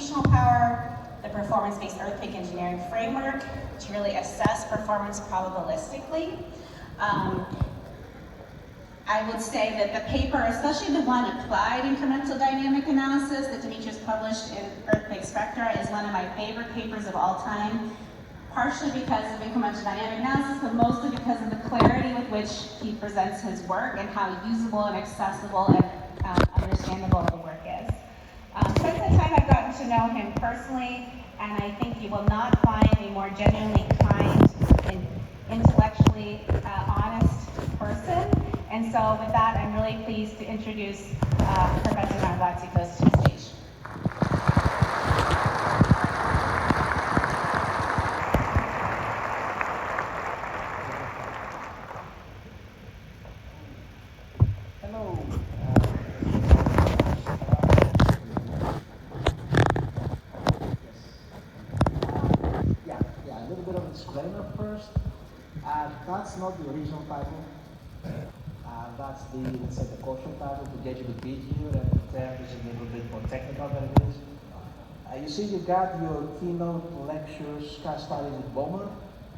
computational power, the performance-based earthquake engineering framework to really assess performance probabilistically. I would say that the paper, especially the one applied incremental dynamic analysis that Dimitrios published in Earthquake Spectra, is one of my favorite papers of all time, partially because of incremental dynamic analysis, but mostly because of the clarity with which he presents his work and how usable and accessible and understandable the work is. Since the time I've gotten to know him personally, and I think you will not find a more genuinely kind and intellectually honest person. And so with that, I'm really pleased to introduce Professor Vamvatsikos to the stage. Hello. A little bit of a disclaimer first. That's not the original title. That's the, let's say, the caution title to get you to be here and pretend it's a little bit more technical than it is. You see, you got your keynote lectures starting with Bomer,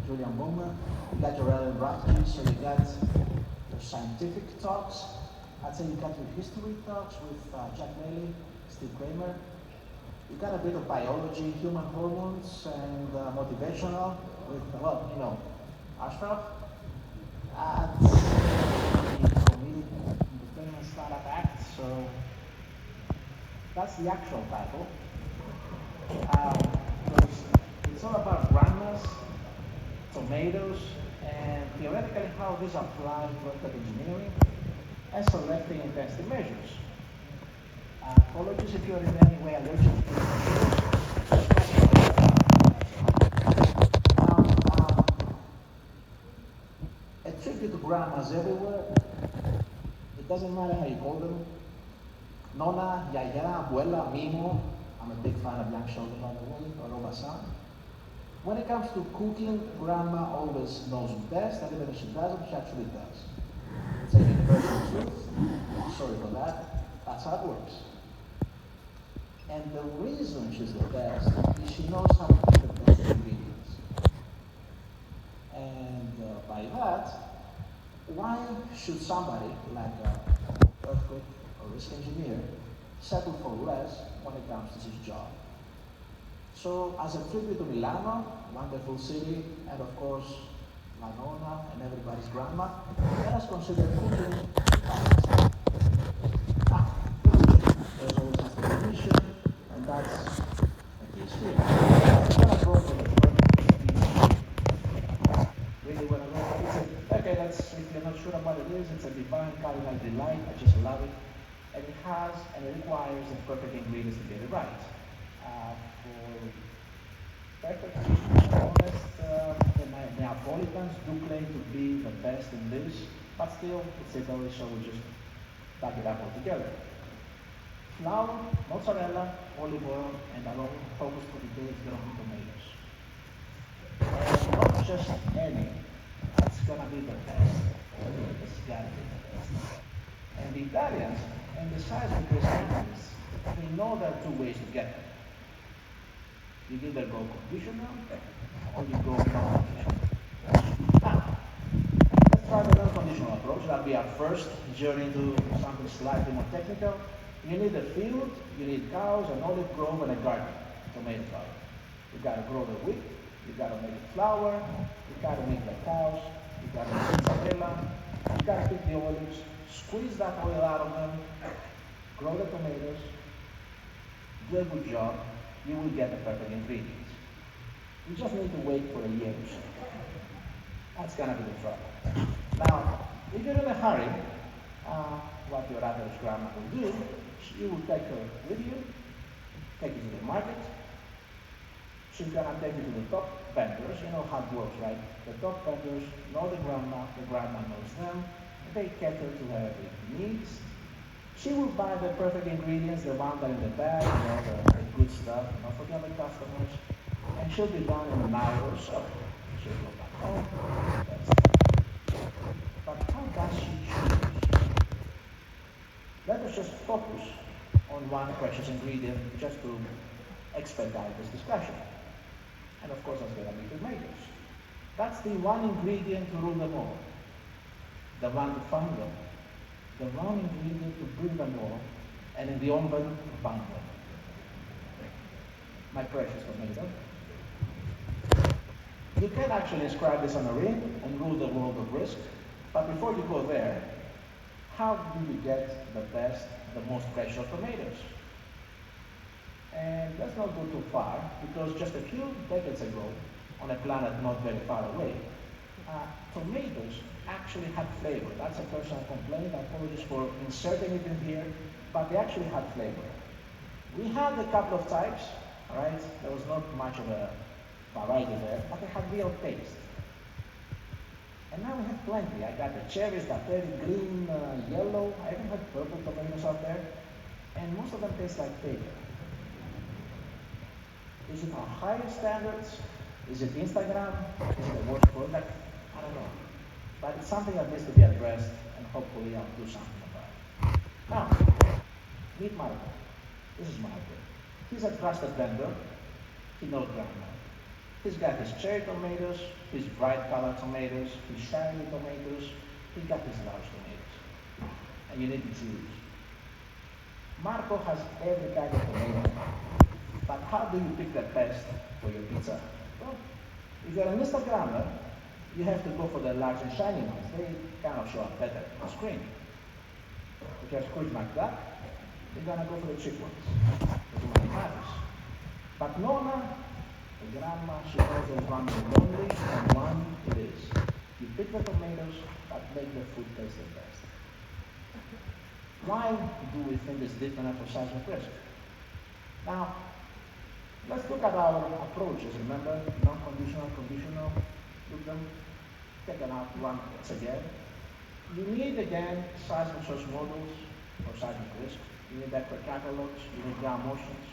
Julian Bomer. You got your relevant raptors, so you got your scientific talks. I'd say you got your history talks with Jack Bailey, Steve Kramer. You got a bit of biology, human hormones, and motivational with, well, you know, Ashraf. Independent Startup Act, so that's the actual title. It's all about grandmas, tomatoes, and theoretically how these apply to earthquake engineering and selecting intensity measures. Apologies if you're in any way allergic to a tribute to grandmas everywhere. It doesn't matter how you call them. Nona, Yaya, Abuela, Mimo. I'm a big fan of Young Sheldon, by the way, or Obasan. When it comes to cooking, grandma always knows best, and even if she doesn't, she actually does. It's a universal truth. Sorry for that. That's how it works. And the reason she's the best is she knows how to make the best ingredients. And by that, why should somebody like an earthquake or risk engineer settle for less when it comes to his job? So, as a tribute to Milano, wonderful city, and of course, my nonna and everybody's grandma, let us consider cooking. There's always a definition, and that's a key here. I'm gonna go for the first really what I wrote. Okay, that's, if you're not sure about it is, it's a divine cardinal delight. I just love it. And it has and it requires the perfect ingredients to get it right. For perfect, honest, the Neapolitans do claim to be the best in this, but still, it's Italy, so we just back it up all together. Flour, mozzarella, olive oil, and our own focus for today is going to be tomatoes. And not just any. It's gonna be the best. It's gotta be the best. And the Italians, and the seismic analysts, they know there are two ways to get them. You either go conditional, or you go non-conditional. Now, let's try the non-conditional approach. That'll be our first journey into something slightly more technical. You need a field, you need cows, an olive grove, and a garden, tomato garden. You gotta grow the wheat, you gotta make the flour, you gotta make the cows, you gotta make mozzarella, you gotta pick the olives, squeeze that oil out of them, grow the tomatoes, do a good job, you will get the perfect ingredients. You just need to wait for a year or so. That's gonna be the trouble. Now, if you're in a hurry, what your average grandma will do, she will take her with you, take you to the market. She's gonna take you to the top vendors. You know how it works, right? The top vendors know the grandma knows them, they cater to her every needs. She will buy the perfect ingredients, the ones that are in the bag, you know, the good stuff, not forget the customers, and she'll be done in an hour or so. She'll go back home. But how does she choose? Let us just focus on one precious ingredient just to expedite this discussion. And of course, that's going to be tomatoes. That's the one ingredient to rule them all, the one to find them, the one ingredient to bring them all, and in the oven to bind them. My precious tomato. You can actually inscribe this on a ring and rule the world of risk, but before you go there, how do you get the best, the most precious tomatoes? And let's not go too far, because just a few decades ago, on a planet not very far away, tomatoes actually had flavor. That's a personal complaint. I apologize for inserting it in here, but they actually had flavor. We had a couple of types, all right? There was not much of a variety there, but they had real taste. And now we have plenty. I got the cherries, the very green, yellow. I even have purple tomatoes out there, and most of them taste like paper. Is it our higher standards? Is it Instagram? Is it the worst product? I don't know. But it's something that needs to be addressed, and hopefully I'll do something about it. Now, meet Marco. This is Marco. He's a trusted vendor. He knows grammar. He's got his cherry tomatoes, his bright colored tomatoes, his shiny tomatoes. He's got his large tomatoes. And you need to choose. Marco has every kind of tomato. But how do you pick the best for your pizza? Well, if you're an Instagrammer, you have to go for the large and shiny ones. They kind of show up better on screen. If you're Scrooge McDuck, you're gonna go for the cheap ones. That's what matters. But Nona, the grandma, she knows there's one lonely, and one it is. You pick the tomatoes, but make the food taste the best. Why do we think it's different for seismic risk? Now, let's look at our approaches. Remember, non-conditional, conditional. Look them. Take them out once again. You need, again, seismic source models for seismic risk. You need vector catalogs. You need ground motions.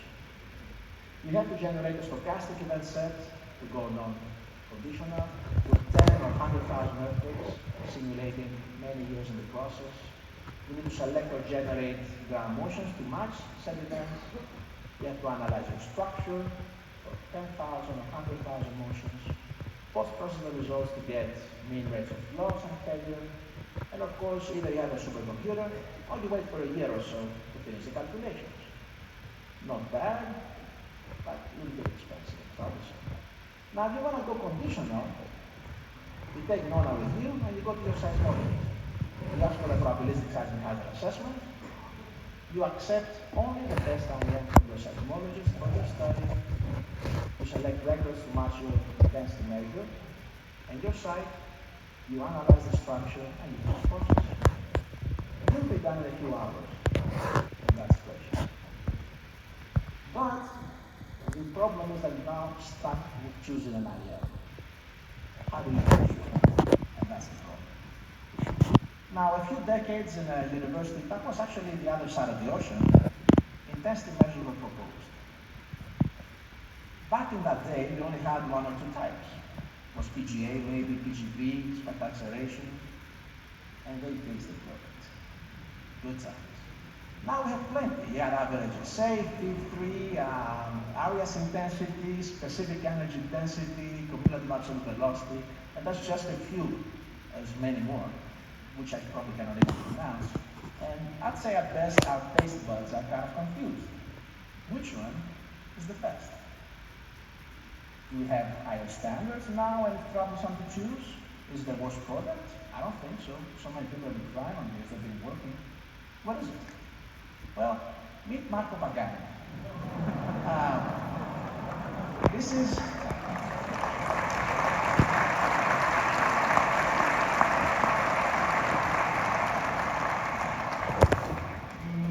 You have to generate a stochastic event set to go non-conditional with 10 or 100,000 earthquakes, simulating many years in the process. You need to select or generate ground motions to match said events. You have to analyze your structure for 10,000 or 100,000 motions. Post-process the results to get mean rates of loss and failure. And of course, either you have a supercomputer or you wait for a year or so to finish the calculations. Not bad, but a little bit expensive, obviously. Now, if you want to go conditional, you take Nona with you and you go to your seismologist. You ask for a probabilistic seismic hazard assessment. You accept only the best idea from your seismologist for your study. You select records to match your density measure. And your site, you analyze the structure and you post-process. It will be done in a few hours. And that's great. But the problem is that you're now stuck with choosing an idea. How do you choose? And that's the problem. Now, a few decades in a university, that was actually the other side of the ocean, intensity measures were proposed. Back in that day, we only had one or two types. It was PGA, maybe PGB, spectral acceleration, and they tasted perfect. Good times. Now we have plenty. You had average SA, P3, Arias intensity, specific energy density, cumulative absolute velocity, and that's just a few. There's many more, which I probably cannot even pronounce. And I'd say at best our taste buds are kind of confused. Which one is the best? Do we have higher standards now and troublesome to choose? Is the worst product? I don't think so. So many people have been trying on this, they've been working. What is it? Well, meet Marco Pagani. This is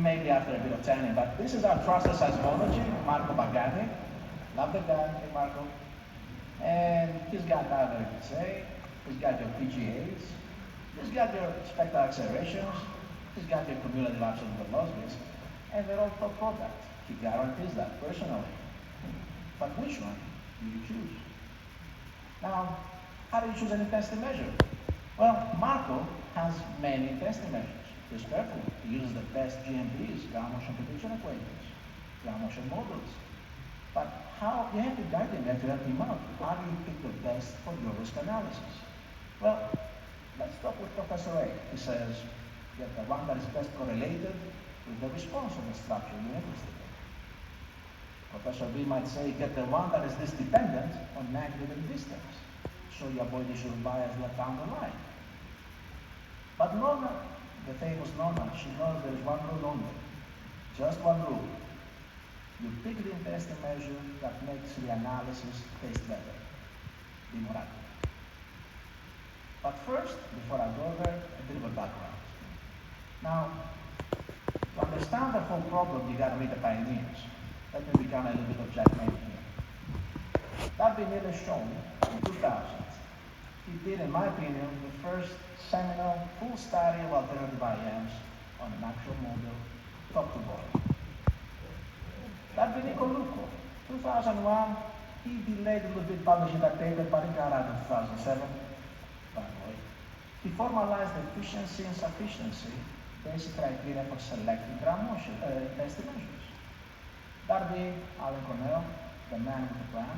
maybe after a bit of tanning, but this is our trusted seismology, Marco Pagani. Love the guy, hey Marco. And he's got average SA, he's got your PGAs, he's got your spectral accelerations, he's got your cumulative absolute velocities, and they're all top product. He guarantees that personally. But which one do you choose? Now, how do you choose an intensity measure? Well, Marco has many intensity measures. He's careful. He uses the best GMPs, ground motion prediction equations, ground motion models. But how you have to guide them, you have to help them out. How do you pick the best for your risk analysis? Well, let's talk with Professor A. He says that the one that is best correlated with the response of the structure you're interested in. Professor B might say get the one that is least dependent on magnitude and distance, so you avoid issue bias left down the line. But Norma, the famous Norma, she knows there is one rule only, just one rule. You pick the intensity measure that makes the analysis taste better. Be more accurate. But first, before I go there, a bit of a background. Now, to understand the whole problem, you gotta meet the pioneers. Let me become a little bit of Jack Mayne here. That being shown in 2000. He did, in my opinion, the first seminal full study of alternative IMs on an actual model, top to bottom. That being 2001, he delayed a little bit publishing that paper, but he got out in 2007. By the way, he formalized efficiency and sufficiency, basic criteria for selecting intensity measures. That being Alan Cornell, the man with the plan.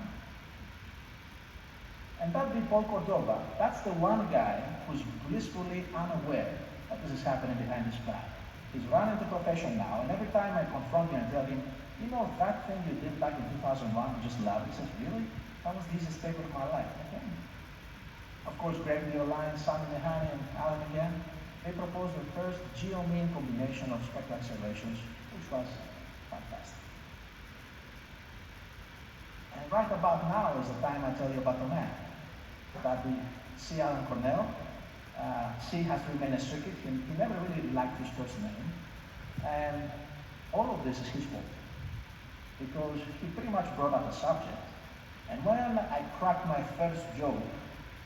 And that being Paul Cordova, that's the one guy who's blissfully unaware that this is happening behind his back. He's running the profession now, and every time I confront him and tell him, you know, that thing you did back in 2001, you just loved it. He says, really? That was the easiest paper of my life. Okay. Of course, Greg Leoline, Sami Mehani, and Alan again, they proposed the first geo-mean combination of spectral accelerations, which was fantastic. And right about now is the time I tell you about the man. That we see Alan Cornell. C has remained a secret. He never really liked his first name. And all of this is his fault. Because he pretty much brought up the subject. And when I cracked my first joke,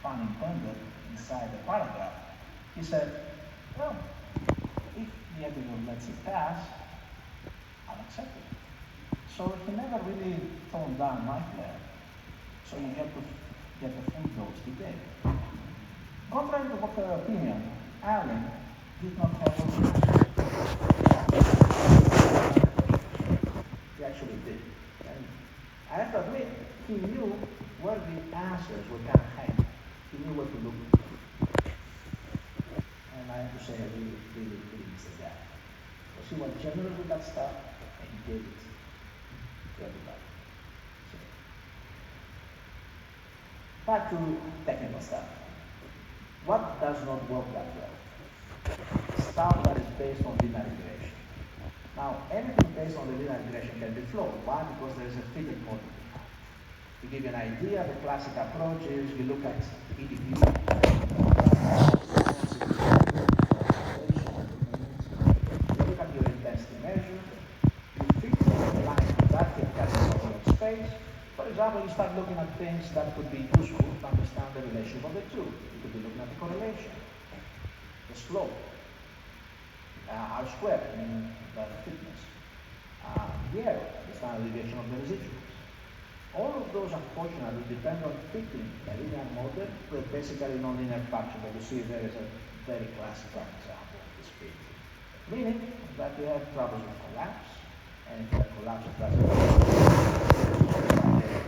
pun intended, inside the paragraph, he said, well, if the editor lets it pass, I'll accept it. So he never really toned down my flair. So you get to get the full dose today. Contrary to popular opinion, Alan did not have he actually did. And I have to admit, he knew where the answers were kind of hiding. He knew where to look. And I have to say, I really missed that. Because he was generous with that stuff, and he gave it to everybody. So, back to technical stuff. What does not work that well? Stuff that is based on linear regression. Now, anything based on the linear regression can be flawed. Why? Because there is a fitted model. To give you an idea, the classic approach is you look at EDP, you look at your intensity measure, you fit the line to that, you have a space. For example, you start looking at things that could be useful to understand the relationship of the two. You could be looking at the correlation, the slope, R squared, meaning the fitness, the error, the standard deviation of the residuals. All of those, unfortunately, depend on fitting a linear model to a basically nonlinear function. But you see there is a very classical example of this fit. Meaning that you have troubles with collapse, and if you have collapse, it doesn't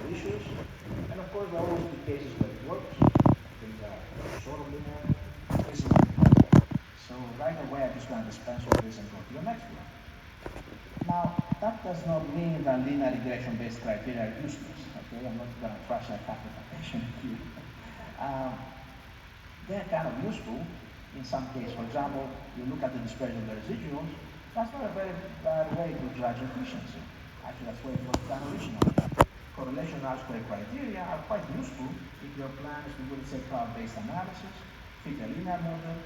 issues. And of course, there are always the cases where it works. Things are sort of linear. So right away, I'm just going to dispense all this and go to the next one. Now, that does not mean that linear regression-based criteria are useless. Okay, I'm not going to crush that half the attention here. They're kind of useful in some cases. For example, you look at the dispersion of the residuals. That's not a very bad way to judge efficiency. Actually, that's where it was done originally. Correlation R-squared criteria are quite useful if your plan is to do, say, curve-based analysis, fit a linear model,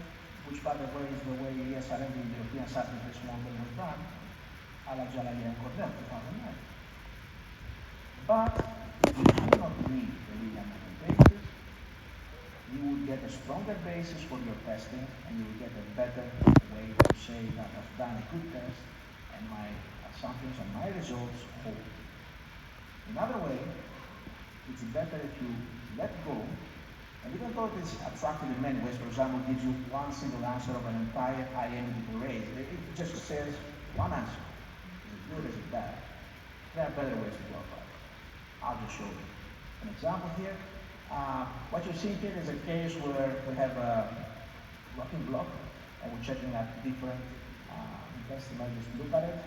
which, by the way, is the way ESRM, the European Scientific Model, was done. Jalali and Cordell, 2009. But if you do not need the linear model basis, you will get a stronger basis for your testing, and you will get a better way to say that I've done a good test, and my assumptions and my results hold. Another way, it's better if you let go, and even though it is abstracted in many ways, for example, it gives you one single answer of an entire IM array. It just says one answer. Good as it bad. There are better ways to go about it. I'll just show you an example here. What you're seeing here is a case where we have a rocking block and we're checking at different intensity measures to look at it.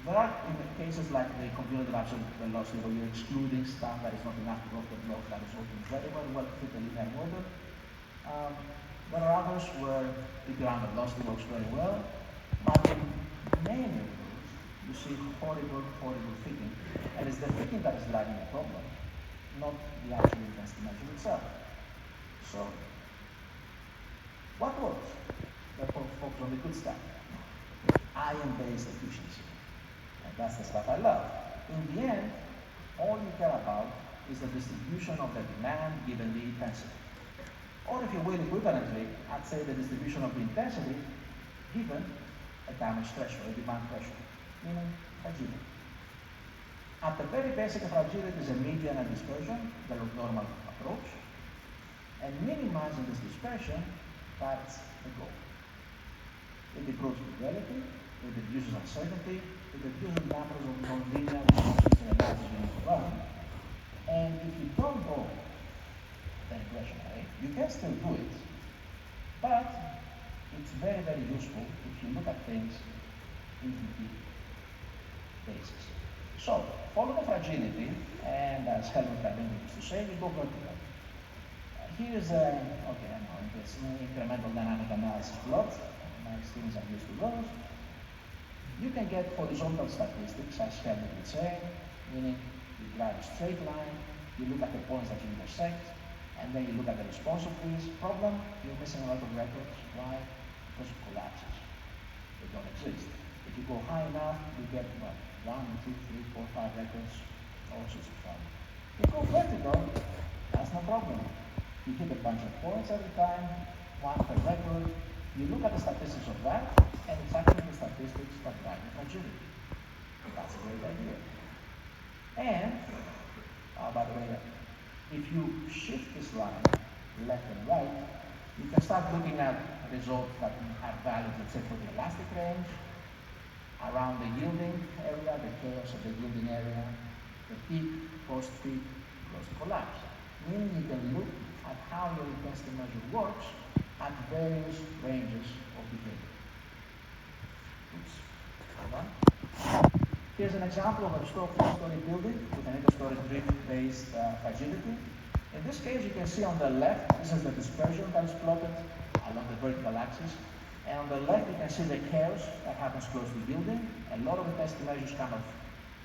There are cases like the computer absolute velocity where you're excluding stuff that is not enough to rock the block that is working very well to fit the linear model. There are others where the ground velocity works very well, but in many of those, you see horrible fitting. And it's the fitting that is driving the problem, not the actual intensity measure itself. So, what works? Let's focus on the good stuff. Ion-based efficiency. And that's the stuff I love. In the end, all you care about is the distribution of the demand given the intensity. Or if you will equivalently, I'd say the distribution of the intensity given a damage threshold, a demand threshold, meaning fragility. At the very basic of fragility is a median and dispersion, the normal approach. And minimizing this dispersion, that's the goal. It improves fidelity, it reduces uncertainty, it reduces numbers of nonlinear responses in analysis you need to run. And if you don't go the regression way, you can still do it, but it's very useful if you look at things in the basis. So, follow the fragility, and as Helmut used to say, we go vertical. Here's a, okay, I know, it's an incremental dynamic analysis plot. My students are used to those. You can get horizontal statistics, as Helmut would say, meaning you drive a straight line, you look at the points that you intersect, and then you look at the response of this problem. You're missing a lot of records. Why? Because of collapses. They don't exist. If you go high enough, you get what? 1, 2, 3, 4, 5 records, all sorts of fun. If you go vertical, that's no problem. You hit a bunch of points every time, one per record. You look at the statistics of that, and it's actually the statistics that drive the fragility. That's a great idea. And, by the way, if you shift this line left and right, you can start looking at results that have values, let's say, for the elastic range, around the yielding area, the chaos of the yielding area, the peak, post-peak, close to collapse. Meaning you can look at how your intensity measure works at various ranges of behavior. Oops, hold on. Here's an example of a four-story building with an interstory drift-based fragility. In this case, you can see on the left, this is the dispersion that is plotted along the vertical axis. And on the left, you can see the chaos that happens close to the building. A lot of the test measures kind of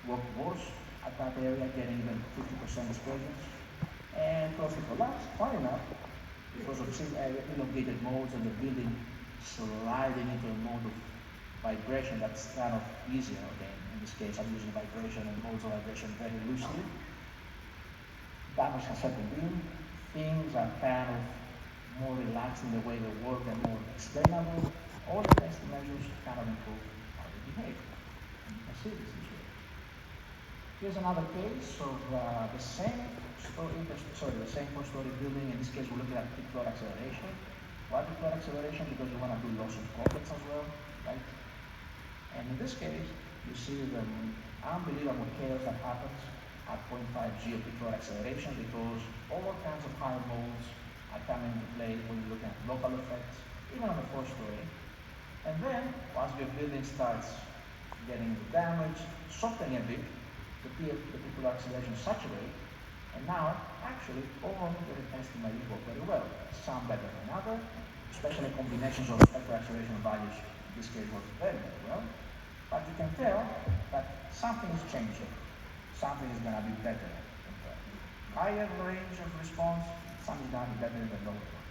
work worse at that area, getting even 50% dispersions. And close to collapse, funny enough, because of elongated modes and the building sliding into a mode of vibration that's kind of easier. Okay, in this case, I'm using vibration and modes of vibration very loosely. Damage has settled in. Things are kind of more relaxed in the way they work and more explainable. All the test measures kind of improve how they behave. And you can see this way. Here's another case of the same four-story building. In this case, we're looking at peak floor acceleration. Why peak floor acceleration? Because you want to do loss of complex as well, right? And in this case, you see the unbelievable chaos that happens at 0.5 G of peak floor acceleration because all kinds of high modes are coming into play when you're looking at local effects, even on the four-story. And then, once your building starts getting damaged, softening a bit, the peak floor acceleration saturate, and now, actually, all the intensity measures work very well. Some better than others, especially combinations of vector acceleration values, in this case, work very well. But you can tell that something is changing. Something is going to be better. Higher range of response, something is going to be better than the lower one.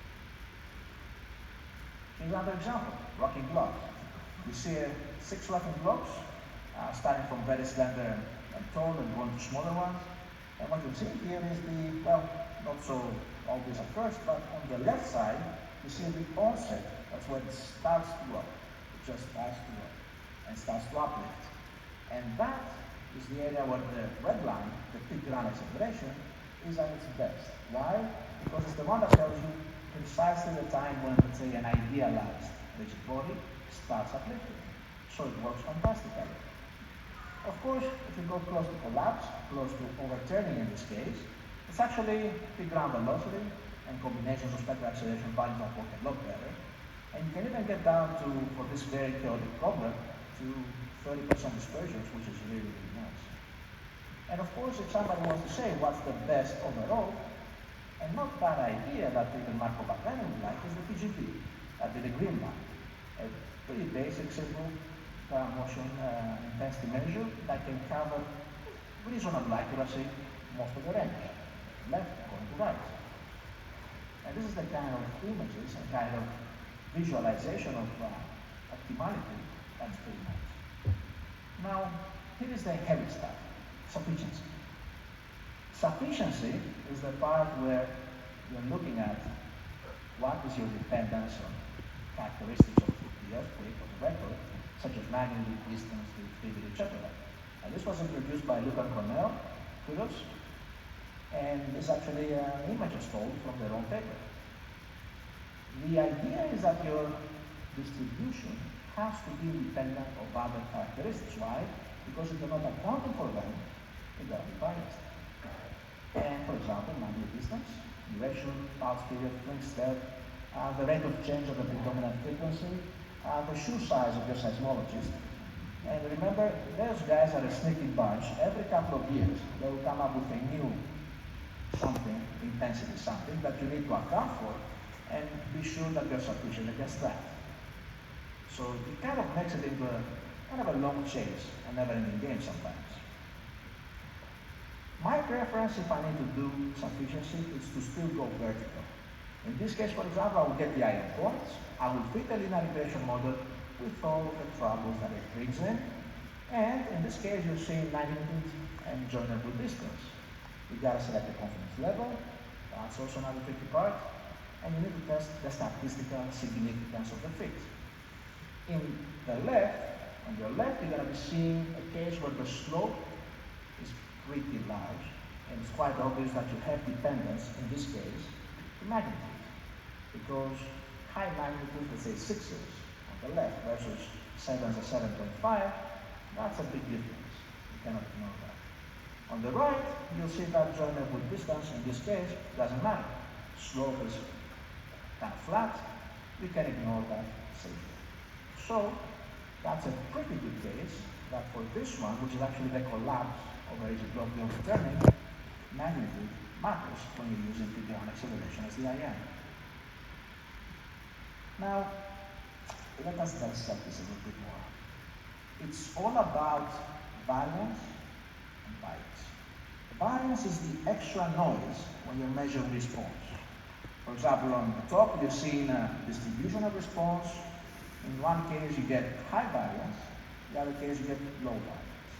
Here's another example, rocking blocks. You see 6 rocking blocks, starting from very slender and tall and going to smaller ones. And what you're seeing here is the, well, not so obvious at first, but on the left side, you see the onset. That's where it starts to rock. It just starts to rock and starts to uplift. And that is the area where the red line, the peak ground acceleration, is at its best. Why? Because it's the one that tells you precisely the time when, let's say, an idealized rigid body starts uplifting. So it works fantastically. Of course, if you go close to collapse, close to overturning in this case, it's actually the ground velocity and combinations of spectral acceleration values that work a lot better. And you can even get down to, for this very chaotic problem, to 30% dispersions, which is really, really nice. And of course, if somebody wants to say what's the best overall, and not bad idea that even Marco Pagani would like, is the PGP, the green line. A pretty basic, simple motion intensity measure that can cover reasonable accuracy most of the range, left going to right. And this is the kind of images and kind of visualization of optimality that's pretty nice. Now, here is the heavy stuff, sufficiency. Sufficiency is the part where you're looking at what is your dependence on characteristics of the earthquake or the vector, such as magnitude, distance, reflectivity, etc. And this was introduced by Luca and Cornell, kudos, and this is actually an image stole from their own paper. The idea is that your distribution has to be independent of other characteristics. Why? Because if you're not accounting for them, you're going to be biased. And for example, magnitude distance, direction, pulse period, fringe step, the rate of change of the predominant frequency, the shoe size of your seismologist. And remember, those guys are a sneaky bunch. Every couple of years, they will come up with a new something, intensity something, that you need to account for and be sure that you're sufficient against that. So it kind of makes it into a kind of a long chase, a never-ending game sometimes. My preference, if I need to do sufficiency, is to still go vertical. In this case, for example, I will get the iron points. I will fit a linear regression model with all of the troubles that it brings in. And in this case, you're seeing magnitude and joinable distance. You gotta select the confidence level. That's also another tricky part. And you need to test the statistical significance of the fit. In the left, on your left, you're gonna be seeing a case where the slope is pretty large, and it's quite obvious that you have dependence, in this case, to magnitude. Because high magnitude, let's say 6s on the left versus 7s or 7.5, that's a big difference. You cannot ignore that. On the right, you'll see that joinable distance, in this case, doesn't matter. Slope is kind of flat, you can ignore that safely. So, that's a pretty good case that for this one, which is actually the collapse of a rigid block beyond returning, magnitude matters when you're using the ground acceleration as the IM. Now, let us dissect this a little bit more. It's all about variance and bias. Variance is the extra noise when you're measuring response. For example, on the top, you're seeing a distribution of response. In one case, you get high variance. In the other case, you get low variance.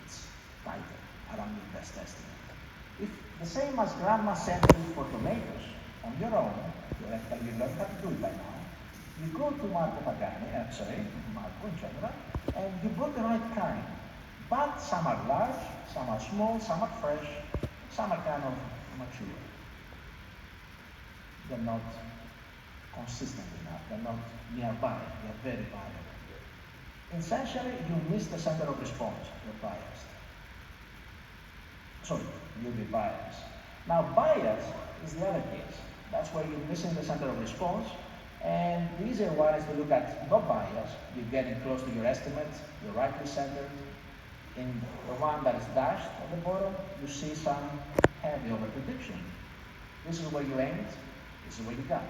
It's tighter around your best estimate. If the same as grandma century for tomatoes, on your own, theoretically, you don't have to do it by now, you go to Marco Pagani, Marco in general, and you bought the right kind. But some are large, some are small, some are fresh, some are kind of mature. They're not consistent enough, they're not nearby, they're very variable. Essentially, you miss the center of response, you're biased. Sorry, you'll be biased. Now, bias is the other case. That's where you're missing the center of response, and the easier one is to look at no bias. You're getting close to your estimates, you're rightly centered. In the one that is dashed at the bottom, you see some heavy overprediction. This is where you aimed, this is where you got.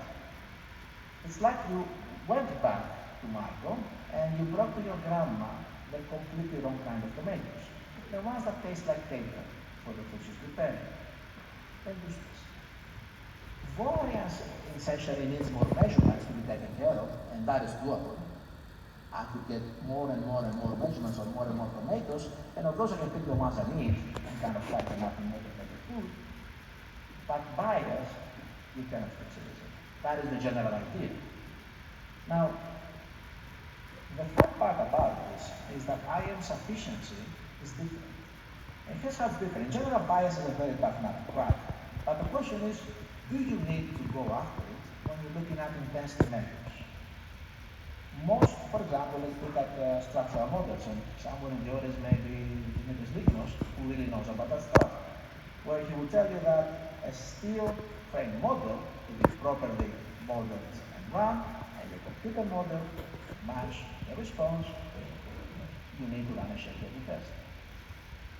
It's like you went back to Marco and you brought to your grandma the completely wrong kind of tomatoes. The ones that taste like paper for the food she's preparing. They're useless. Variance essentially needs more measurements to be taken care of, and that is doable. I could get more and more and more measurements on more and more tomatoes, and of those I can pick the ones I need and kind of fry them up and make a better food. But bias, you cannot fix it. That is the general idea. Now, the fun part about this is that IM sufficiency is different. And here's how it's different. In general, bias is a very tough nut to crack. But the question is, do you need to go after it when you're looking at intensity measures? Most, for example, let's look at structural models, and someone in the audience may be Dimitrios Vamvatsikos, who really knows about that stuff, where he will tell you that a steel frame model, to be properly modeled and run, and your computer model match the response, you need to run a shape table test.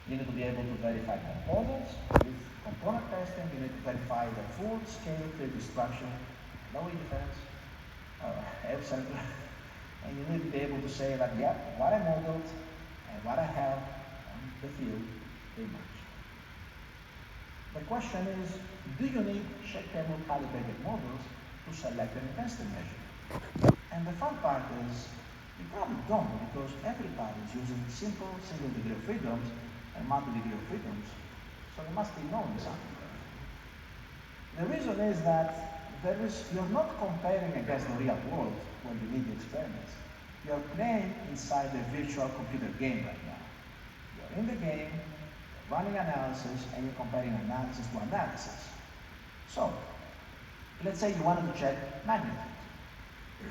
You need to be able to verify components. With component testing, you need to verify the full scale 3D structure, no interference, F center, and you need to be able to say that, yeah, what I modeled and what I have on the field, they match. The question is, do you need shape table calibrated models to select an intensity measure? And the fun part is, you probably don't, because everybody is using simple single degree of freedoms and multi-degree of freedoms, so you must be knowing something. The reason is that you're not comparing against the real world when you need the experiments. You're playing inside the virtual computer game right now. You're in the game, you're running analysis, and you're comparing analysis to analysis. So, let's say you wanted to check magnitude.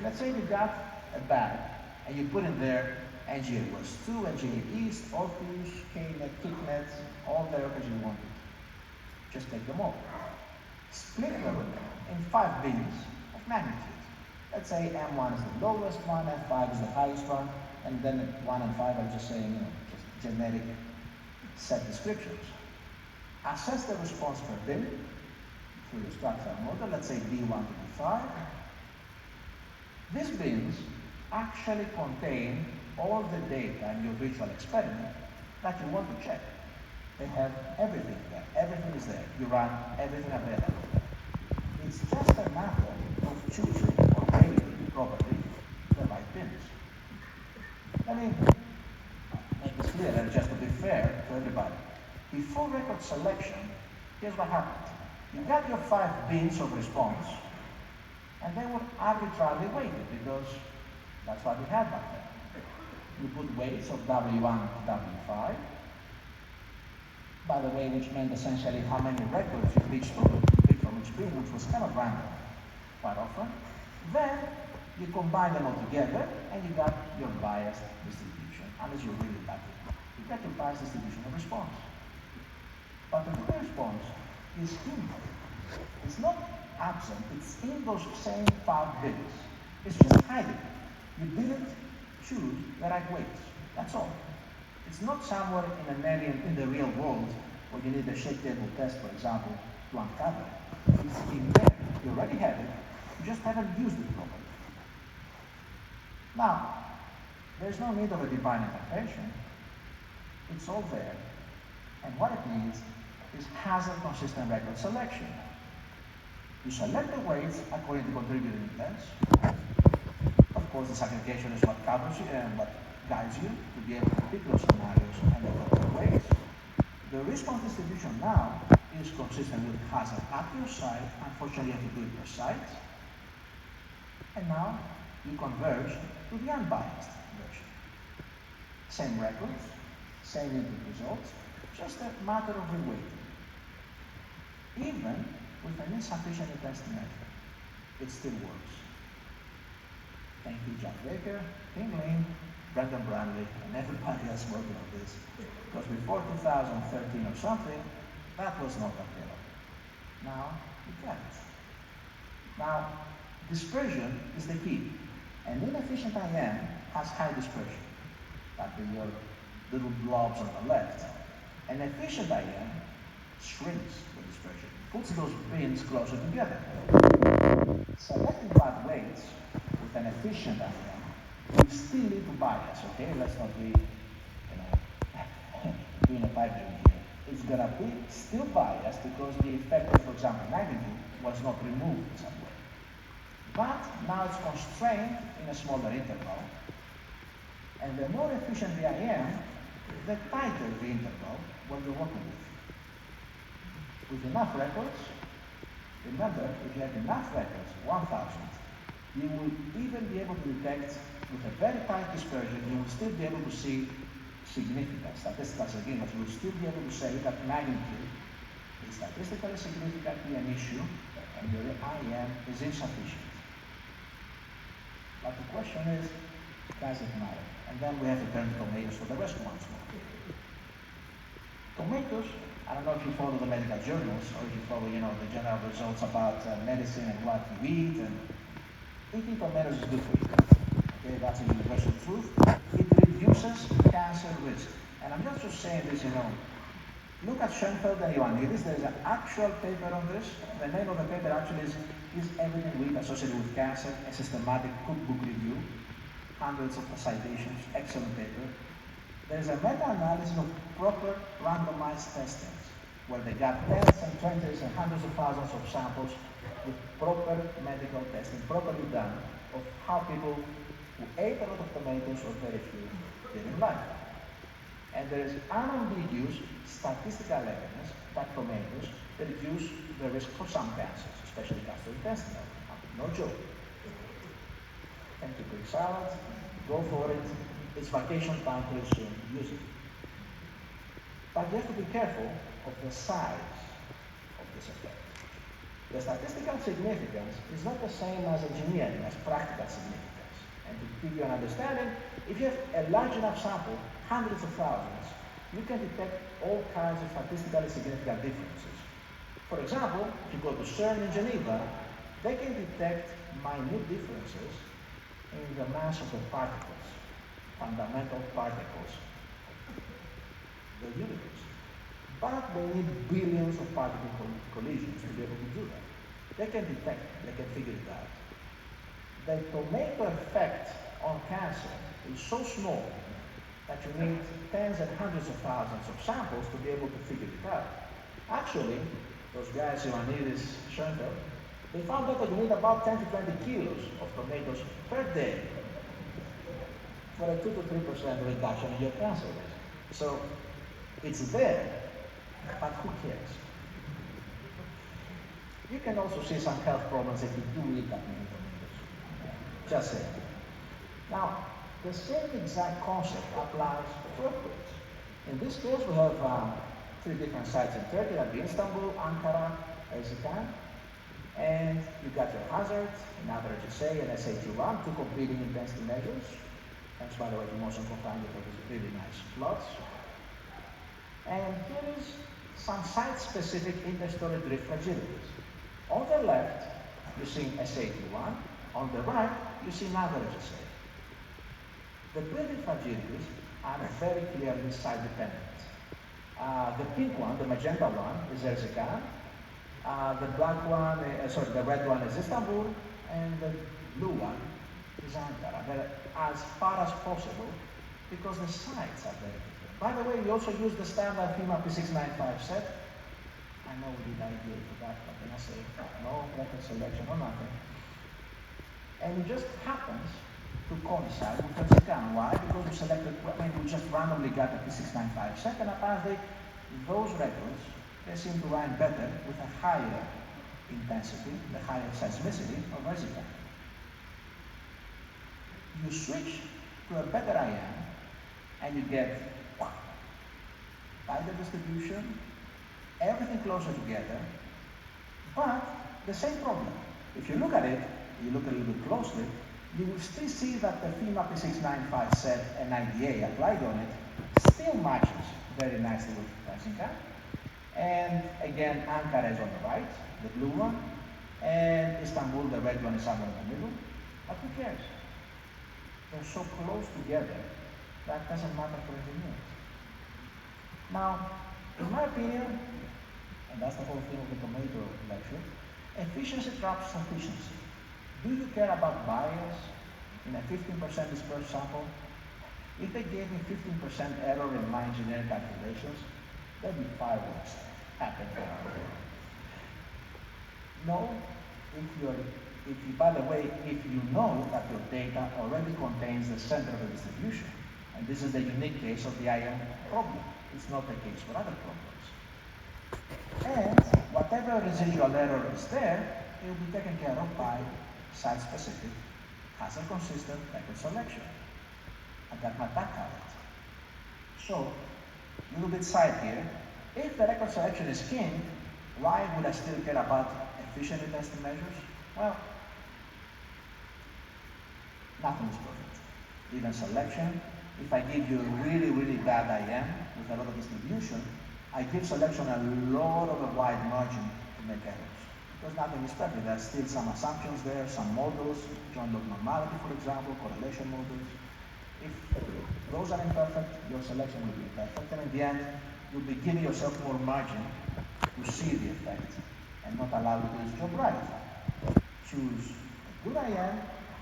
Let's say you got a bag, and you put in there NGA was 2, NGA East, Orpheus, K-net, Kicknet, all the records you wanted. Just take them all. Split them in 5 bins of magnitude. Let's say M1 is the lowest one, M5 is the highest one, and then 1 and 5 are just saying, just generic set descriptions. Assess the response per bin through your structural model, let's say B1 to B5. These bins actually contain all the data in your virtual experiment that you want to check. They have everything there. Everything is there. You run everything available. It's just a matter of choosing or grading properly the right bins. Let me make this clear, and just to be fair to everybody. Before record selection, here's what happened. You got your 5 bins of response, and they were arbitrarily weighted because that's what we had back then. You put weights of W1 to W5, by the way, which meant essentially how many records you picked from each bin, which was kind of random quite often. Then you combine them all together, and you got your biased distribution, unless you're really lucky. You got your biased distribution of response. But the real response is in there. It's not absent, it's in those same 5 bins. It's just hiding. You didn't choose the right weights. That's all. It's not somewhere in an area in the real world where you need a shape table test, for example, to uncover it. It's in there. You already have it. You just haven't used it properly. Now, there's no need of a divine intervention. It's all there. And what it means is hazard consistent record selection. You select the weights according to contributing intents. Of course, the segregation is what covers you and what guides you to be able to pick those scenarios and the proper weights. The response distribution now is consistent with hazard at your site. Unfortunately, you have to do it per site. And now you converge to the unbiased version. Same records, same input results, just a matter of reweighting. Even with an insufficient intensity measure, it still works. Thank you, John Baker, Ping Lin, Brendan Bradley, and everybody else working on this. Because before 2013 or something, that was not available. Now, you get it. Now, dispersion is the key. An inefficient IM has high dispersion. That be your little blobs on the left. An efficient IM shrinks the dispersion, puts those bins closer together. Selecting bad weights with an efficient IM, you still need to bias, okay? Let's not be, doing a pipe dream here. It's gonna be still biased because the effect of, for example, magnitude was not removed in some way. But now it's constrained in a smaller interval. And the more efficient the IM, the tighter the interval what you're working with. With enough records, remember, if you have enough records, 1,000, you will even be able to detect with a very tight dispersion, you will still be able to see significant statistical significance. You will still be able to say that magnitude is statistically significantly an issue and your IM is insufficient. But the question is, does it matter? And then we have to turn to tomatoes for the rest once more. Tomatoes, I don't know if you follow the medical journals or if you follow, the general results about medicine and what you eat, and eating tomatoes is good for you. Okay, that's a universal truth. It reduces cancer risk. And I'm not just saying this, Look at Schoenfeld and Ioannidis. There's an actual paper on this. The name of the paper actually is Everything We Eat Associated with Cancer, a systematic cookbook review. Hundreds of citations, excellent paper. There's a meta-analysis of proper randomized testings, where they got tens and twenties and hundreds of thousands of samples with proper medical testing, properly done, of how people who ate a lot of tomatoes or very few didn't like them. And there is unambiguous statistical evidence that tomatoes reduce the risk for some cancers, especially gastrointestinal. No joke. Thank you, Greek salad. Go for it. It's vacation time pretty soon. Use it. But you have to be careful of the size of this effect. The statistical significance is not the same as engineering, as practical significance. And to give you an understanding, if you have a large enough sample, hundreds of thousands, you can detect all kinds of statistically significant differences. For example, if you go to CERN in Geneva, they can detect minute differences in the mass of the particles, fundamental particles, the universe. But they need billions of particle collisions to be able to do that. They can detect it, they can figure it out. The tomato effect on cancer is so small that you need tens and hundreds of thousands of samples to be able to figure it out. Actually, those guys, Ioannidis, Schoenfeld, they found out that you need about 10 to 20 kilos of tomatoes per day for a 2 to 3% reduction in your cancer risk. So it's there, but who cares? You can also see some health problems if you do eat that many tomatoes. Just saying. Now, the same exact concept applies to earthquakes. In this case, we have 3 different sites in Turkey, that'd be Istanbul, Ankara, Erzincan, and you got your hazard, an average SA and SAT1, 2 competing intensity measures. Thanks, by the way, to motion confounded for these really nice plots. And here is some site-specific interstory drift fragilities. On the left, you see SAT1. On the right, you see an average SA. The building fragilities are very clearly site-dependent. The pink one, the magenta one, is Erzincan. The red one is Istanbul, and the blue one is Ankara. They're as far as possible because the sites are very different. By the way, we also use the standard FEMA P695 set. I know we did IDA for that, but then I say no record selection or nothing. And it just happens to coincide with Erzincan. Why? Because we just randomly got a P695 set, and apparently those records, they seem to rhyme better with a higher intensity, the higher seismicity of Erzincan. You switch to a better IM, and you get tighter distribution, everything closer together, but the same problem. If you look at it, you look a little bit closely, you will still see that the FEMA P695 set and IDA applied on it still matches very nicely with Erzincan. And again, Ankara is on the right, the blue one, and Istanbul, the red one, is somewhere in the middle. But who cares? They're so close together that doesn't matter for engineers. Now, in my opinion, and that's the whole thing of the tomato lecture, efficiency traps sufficiency. Do you care about bias in a 15% dispersed sample? If they gave me 15% error in my engineering calculations, there'd be fireworks happening around here. No, by the way, if you know that your data already contains the center of the distribution, and this is the unique case of the IM problem. It's not the case for other problems. And whatever residual error is there, it will be taken care of by site-specific, hazard-consistent record selection. I got my back covered. So, a little bit side here. If the record selection is king, why would I still care about efficient intensity measures? Well, Nothing is perfect. Even selection, if I give you a really, really bad IM with a lot of distribution, I give selection a lot of a wide margin to make errors. Because nothing is perfect. There's still some assumptions there, some models, joint log normality, for example, correlation models. If those are imperfect, your selection will be imperfect, and in the end, you'll be giving yourself more margin to see the effect and not allow you to do its job right. Choose a good IM,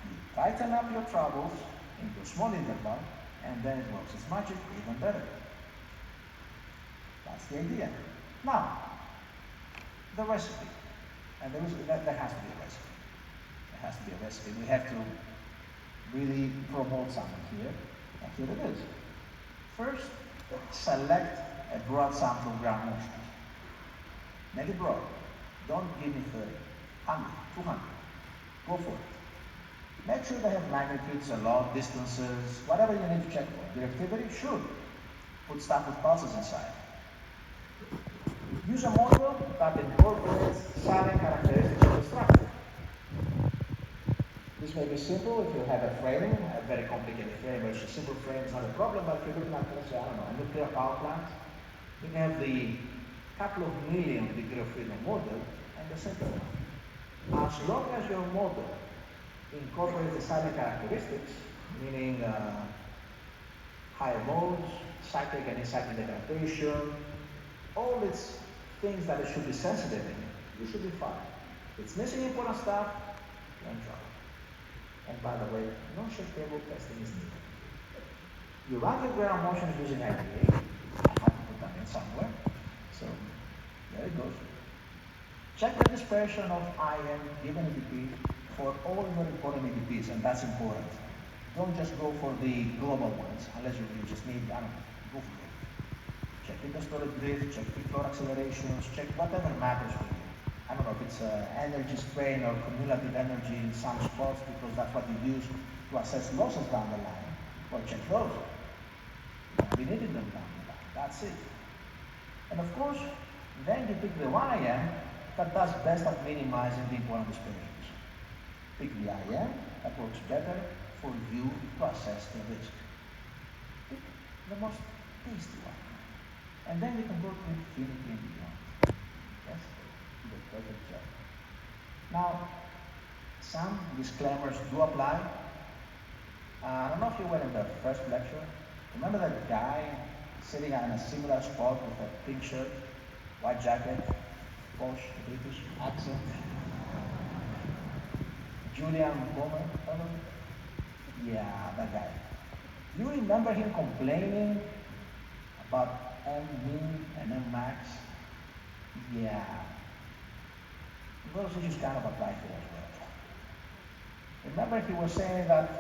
you tighten up your troubles into a small interval, and then it works its magic even better. That's the idea. Now, the recipe. And there has to be a recipe. There has to be a recipe. We have to really promote something here. And here it is. First, select a broad sample of ground motions. Make it broad. Don't give me 30, 100, 200. Go for it. Make sure they have magnitudes, a lot, distances, whatever you need to check for. Directivity, sure. Put stuff with pulses inside. Use a model that incorporates certain characteristics of the structure. This may be simple if you have a frame, a very complicated frame, which a simple frame is not a problem, but if you're looking at, let's say, I don't know, a nuclear power plant, you have the couple of million degree of freedom model and the simple one. As long as your model incorporates the certain characteristics, meaning higher modes, cyclic and acyclic degradation, all its things that it should be sensitive in, you should be fine. If it's missing important stuff, you're in trouble. And by the way, no shift table testing is needed. You run your ground motions using IPA. I have to put them in somewhere. So there it goes. Check the dispersion of IM given EDP for all your important EDPs, and that's important. Don't just go for the global ones, unless you just need, I don't know, go for it. Check industrial drift, check peak floor accelerations, check whatever matters for you. I don't know if it's energy strain or cumulative energy in some spots, because that's what you use to assess losses down the line. Well, check those. We needed them down the line. That's it. And of course, then you pick the IM that does best at minimizing the important dispersions. Pick the IM that works better for you to assess the risk. Pick the most tasty one. And then you can go to infinity and beyond. Yes? Do the perfect job. Now, some disclaimers do apply. I don't know if you were in the first lecture. Remember that guy sitting on a similar spot with a pink shirt, white jacket, posh, British accent? Julian Bomer? Yeah, that guy. You remember him complaining about M min and M max? Yeah. Those issues kind of apply here as well. Remember he was saying that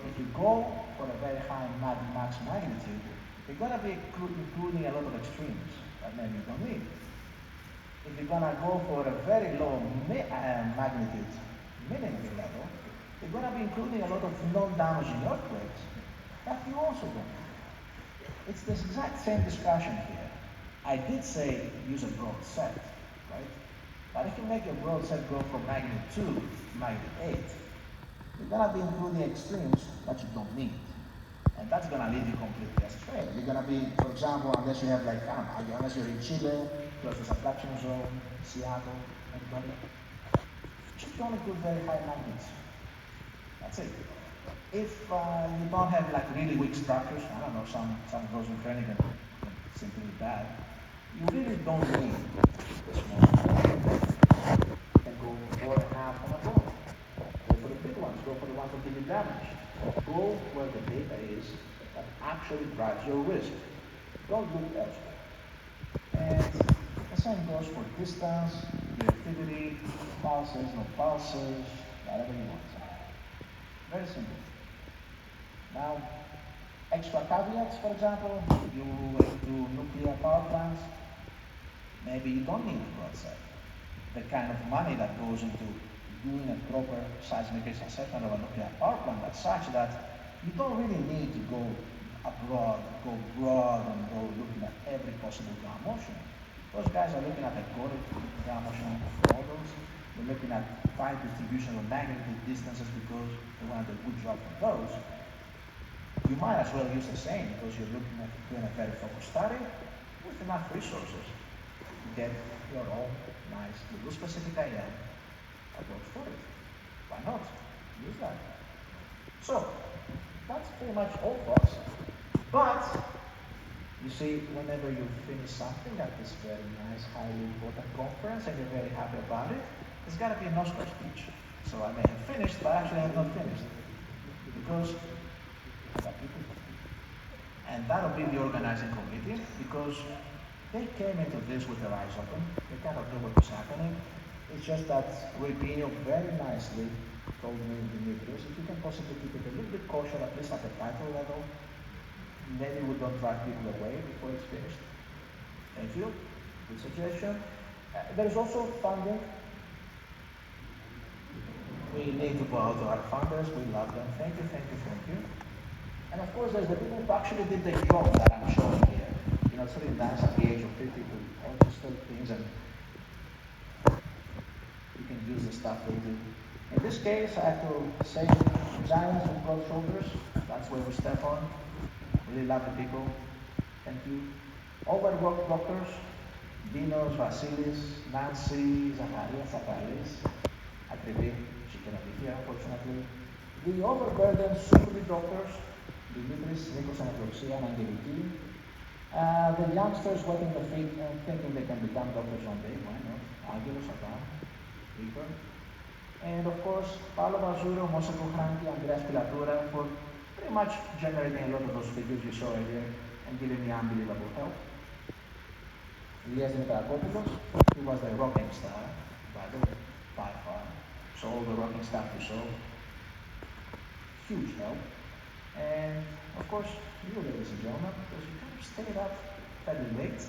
if you go for a very high max magnitude, you're going to be including a lot of extremes that maybe you don't need. If you're going to go for a very low magnitude minimum level, you're going to be including a lot of non-damaging earthquakes that you also don't need. It's this exact same discussion here. I did say use a broad set, right? But if you make your broad set go from magnitude 2 to magnitude 8, you're going to be including extremes that you don't need. And that's going to lead you completely astray. You're going to be, for example, unless you have like, I don't know, unless you're in Chile, close to subduction zone, Seattle, and just don't include very high magnitudes. That's it. If you don't have like really weak structures, I don't know, some of those in training are simply bad, you really don't need the small stuff. You can go 4.5 on a ball. Go for the big ones, go for the ones that give you damage. Go where the data is that actually drives your risk. Don't look elsewhere. And the same goes for distance, directivity, pulses, no pulses, whatever you want. Very simple. Now, extra caveats, for example, you do nuclear power plants, maybe you don't need a broad set. The kind of money that goes into doing a proper seismic risk assessment of a nuclear power plant is such that you don't really need to go abroad, go broad and go looking at every possible ground motion. Those guys are looking at algorithmic motion models. They're looking at time distribution of magnetic distances because they want to do a good job on those. You might as well use the same because you're looking at doing a very focused study with enough resources to get your own nice little specific idea that works for it. Why not? Use that. So, that's pretty much all, folks. But, you see, whenever you finish something at this very nice, highly important conference and you're very happy about it, there's got to be an Oscar speech. So I may have finished, but actually I have not finished. Because and that'll be the organizing committee, because they came into this with their eyes open. They kind of knew what was happening. It's just that Rubinho very nicely told me, Dimitrios, if you can possibly keep it a little bit kosher, at least at the title level, maybe we don't drive people away before it's finished. Thank you. Good suggestion. There is also funding. We need to go out to our funders. We love them. Thank you, thank you, thank you. And of course, there's the people who actually did the job that I'm showing here. You know, it's really nice at the age of 50 to orchestrate things, and you can use the stuff they do. In this case, I have to say giants with broad shoulders. That's where we step on. Really lovely people. Thank you. Overworked doctors, Dinos, Vasilis, Nancy, Zacharias, Akrivi, she cannot be here, unfortunately. The overburdened superly doctors, Dimitris, Nikos, Anaploxia, and Angeliki. The youngsters wetting the feet and thinking they can become doctors one day. Why not? Angelos, Adam, Peter. And of course, Paolo Mazzuro, Mosa Kuhanti, Andreas Pilatura for pretty much generating a lot of those figures you saw earlier and giving me unbelievable help. Elias Dimitriakopoulos, he was the rocking star, by the way, by far. So all the rocking stuff you saw, huge help. And of course, you, ladies and gentlemen, because you kind of stayed up fairly late.